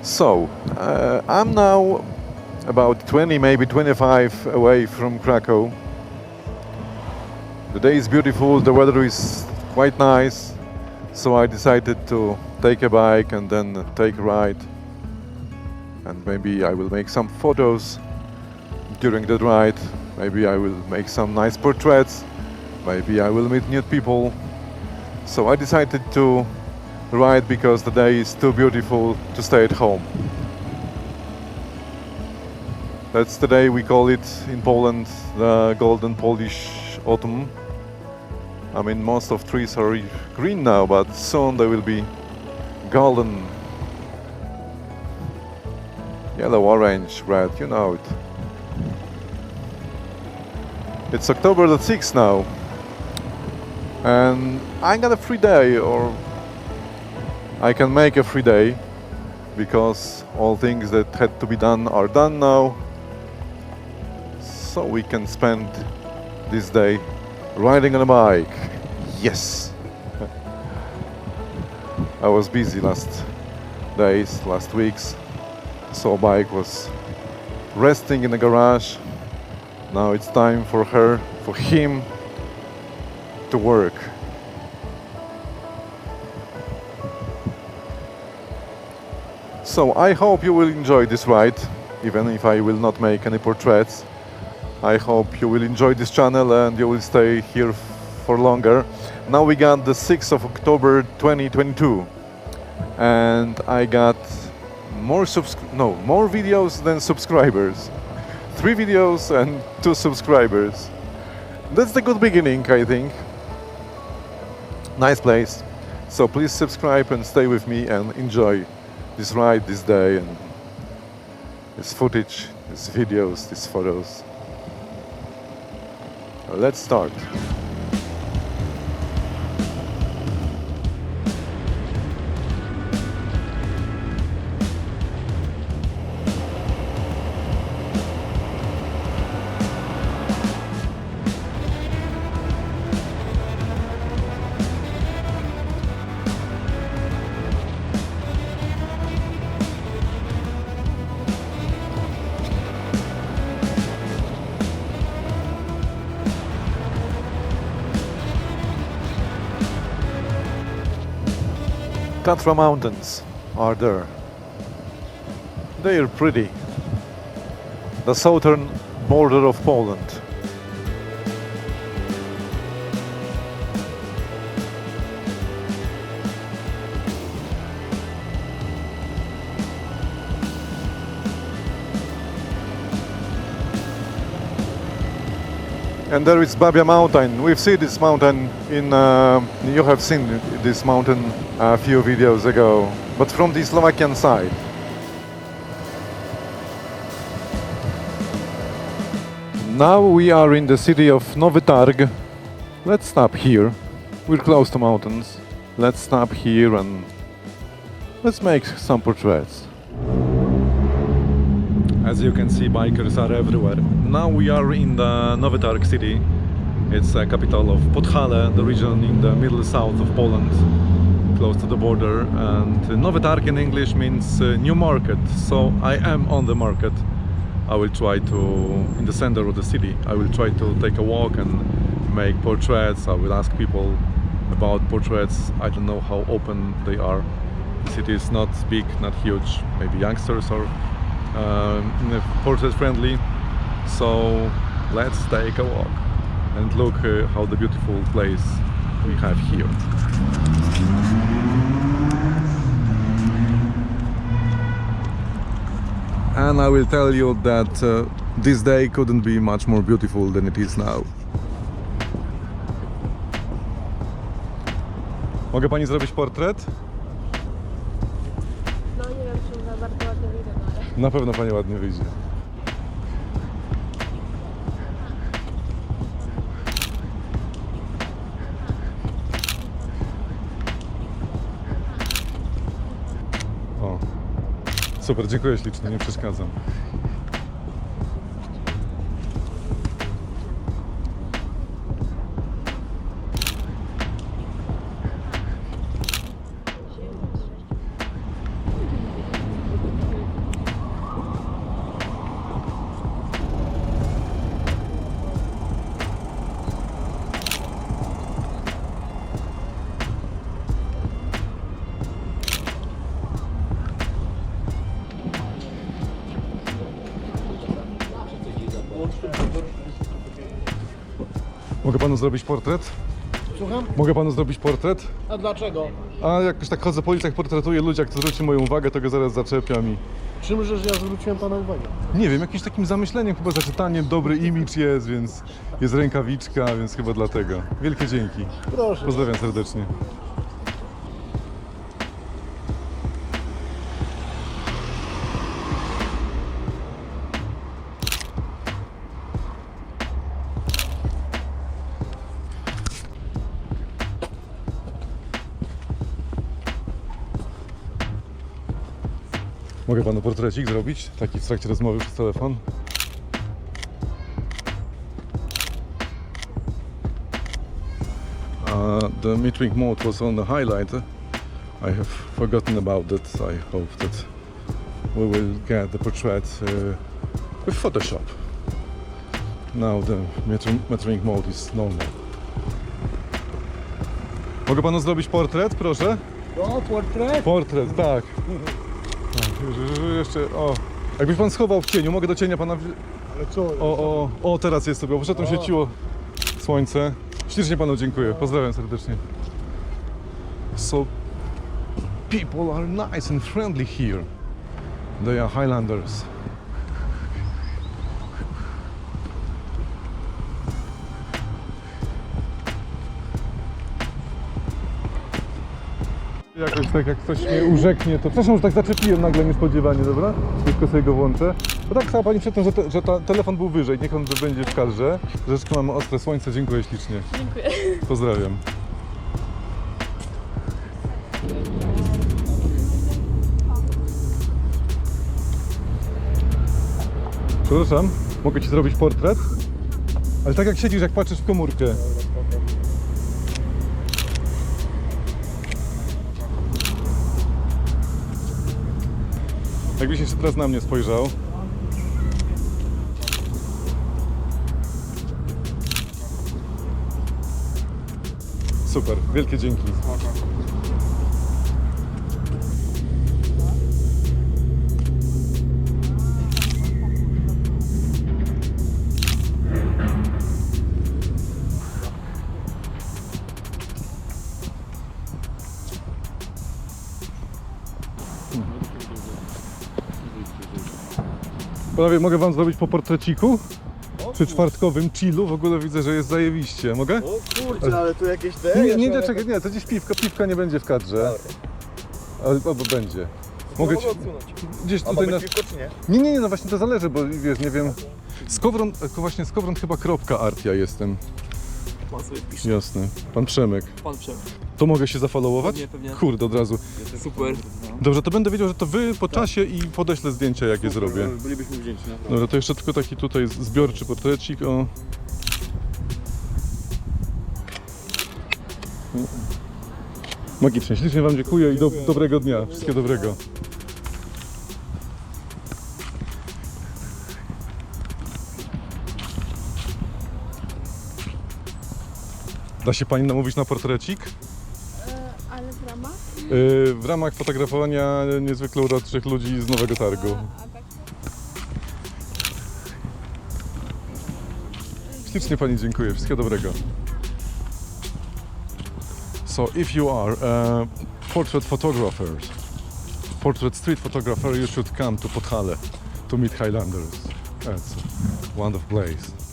So, I'm now about 20, maybe 25 away from Krakow. The day is beautiful, the weather is quite nice, so I decided to take a bike and then take a ride. And maybe I will make some photos during the ride. Maybe I will make some nice portraits. Maybe I will meet new people. So I decided to ride because the day is too beautiful to stay at home. That's the day we call it in Poland the golden Polish autumn. I mean, most of trees are green now, but soon they will be golden. Yellow, orange, red, you know it. It's October the 6th now. And I got a free day, or I can make a free day, because all things that had to be done are done now. So we can spend this day riding on a bike. Yes! I was busy last days, last weeks, so bike was resting in the garage. Now it's time for him to work. So I hope you will enjoy this ride, even if I will not make any portraits. I hope you will enjoy this channel and you will stay here for longer. Now we got the 6th of October 2022 and I got more videos than subscribers. 3 videos and 2 subscribers. That's the good beginning, I think. Nice place. So please subscribe and stay with me and enjoy this ride, this day, and this footage, these videos, these photos. Let's start. Tatra Mountains are there. They are pretty. The southern border of Poland. And there is Babia Mountain. We've seen this mountain you have seen this mountain a few videos ago, but from the Slovakian side. Now we are in the city of Nowy Targ. Let's stop here. We're close to mountains. Let's stop here and let's make some portraits. As you can see, bikers are everywhere. Now we are in the Nowy Targ city. It's the capital of Podhale, the region in the middle south of Poland, close to the border. And Nowy Targ in English means new market. So I am on the market. I will try to, in the center of the city, I will try to take a walk and make portraits. I will ask people about portraits. I don't know how open they are. The city is not big, not huge. Maybe youngsters are portrait friendly. So let's take a walk and look how the beautiful place we have here. And I will tell you that this day couldn't be much more beautiful than it is now. Mogę pani zrobić portret? No nie wiem, czy za bardzo ładnie wyjdę, ale... Na pewno pani ładnie wyjdzie. O, super, dziękuję ślicznie, nie przeszkadzam. Mogę panu zrobić portret? Słucham? Mogę panu zrobić portret? A dlaczego? A jakoś tak chodzę po ulicach, portretuję ludzi, jak to zwróci moją uwagę, to go zaraz zaczepiam i... Czymże ja zwróciłem pana uwagę? Nie wiem, jakimś takim zamyśleniem, chyba zaczytaniem, dobry imidż jest, więc jest rękawiczka, więc chyba dlatego. Wielkie dzięki. Proszę. Pozdrawiam serdecznie. Mogę panu portrecik zrobić? Taki w trakcie rozmowy przez telefon. The metering mode was on the highlight. I have forgotten about that. I hope that we will get the portrait with Photoshop. Now the metering mode is normal. Mogę panu zrobić portret, proszę? O, portret? Portret, tak. Jeszcze, o. Jakbyś pan schował w cieniu, mogę do cienia pana... Ale co? O, teraz jest sobie, bo przedtem świeciło słońce. Ślicznie panu dziękuję, pozdrawiam serdecznie. So, people are nice and friendly here. They are Highlanders. Jakoś tak, jak ktoś mnie urzeknie, to przepraszam, że tak zaczepiłem nagle niespodziewanie, dobra? Tylko sobie go włączę. Bo tak sama pani przedtem, że telefon był wyżej, niech on będzie w kadrze. Troszeczkę mamy ostre słońce, dziękuję ślicznie. Dziękuję. Pozdrawiam. Przepraszam, mogę ci zrobić portret? Ale tak jak siedzisz, jak patrzysz w komórkę. Jakbyś jeszcze teraz na mnie spojrzał. Super, wielkie dzięki. Panowie, mogę wam zrobić po portreciku? Przy czwartkowym chillu w ogóle widzę, że jest zajebiście. Mogę? O kurczę, ale tu jakieś te... Nie, czekaj, nie, to gdzieś piwka nie będzie w kadrze. Albo będzie. Mogę ci... Gdzieś tutaj na... Nie, no właśnie to zależy, bo wiesz, nie wiem... Skowron chyba kropka Artia jestem. Pan sobie pisze. Jasne. Pan Przemek. Pan Przemek. To mogę się zafollowować? Pewnie. Kurde, od razu. Super. Dobrze, to będę wiedział, że to wy po czasie i podeślę zdjęcia, jak je zrobię. Bylibyśmy wdzięczni, naprawdę. Dobra, to jeszcze tylko taki tutaj zbiorczy portrecik, o. Magicznie, ślicznie wam dziękuję i dobrego dnia. Wszystkiego dobrego. Da się pani namówić na portrecik? Ale w ramach? W ramach fotografowania niezwykle uroczych ludzi z Nowego Targu. A tak? Ślicznie pani dziękuję, wszystkiego dobrego. So if you are a portrait photographer, portrait street photographer, you should come to Podhale to meet Highlanders. That's a wonderful place.